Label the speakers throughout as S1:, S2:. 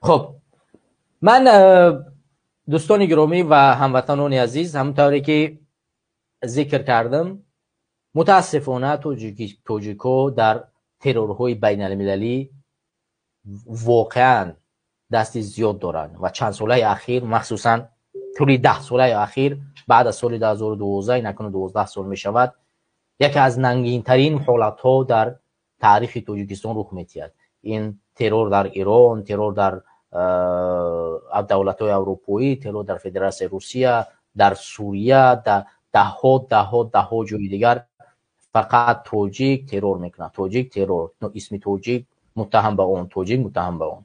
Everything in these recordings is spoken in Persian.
S1: خب من دوستان گرامی و هموطنان عزیز، همونطوری که ذکر کردم متاسفانه توجیکو در ترورهای بین المللی واقعا دستی زیاد دارند و چند ساله اخیر، مخصوصا طولی 10 ساله اخیر بعد از سال 2012 نکنه 12 سال می شود، یکی از ننگین ترین حالت ها در تاریخ توجیکستان رخ می‌دهد. این ترور در ایران، ترور در دولت های اروپایی، ترور در فدراسیون روسیه، در سوریه، در ده جای دیگر فقط توجیک ترور میکنه. توجیک ترور، اسم توجیک متهم به اون، توجیک متهم به اون.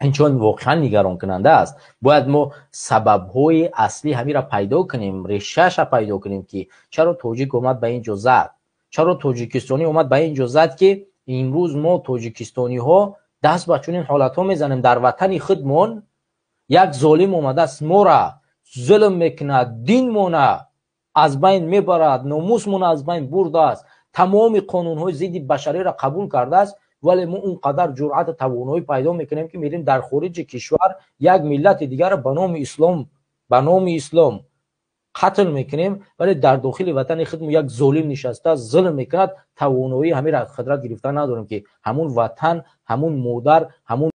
S1: این چون واقعا نگران کننده است. باید ما سبب های اصلی همین را پیدا کنیم، ریشه‌اش را پیدا کنیم که چرا توجیک اومد به این زد، چرا توجیکستانی اومد به این زد که امروز ما توجیکستانی ها دست به چنین حالت ها میزنیم. در وطن خودمون یک ظالم اومده است، ما را ظلم میکنه، دین مونه از بین میبرد، ناموس مونه از بین برده است، تمام قانون های ضد بشری را قبول کرده است، ولی ما اونقدر جرأت و توانایی پیدا میکنیم که میریم در خارج کشور یک ملت دیگر را به نام اسلام قتل میکنیم، ولی در داخل وطن خودمون یک ظالم نشسته ظلم میکند. توانایی همین را قدرت گرفتن نداریم که همون وطن، همون مادر، همون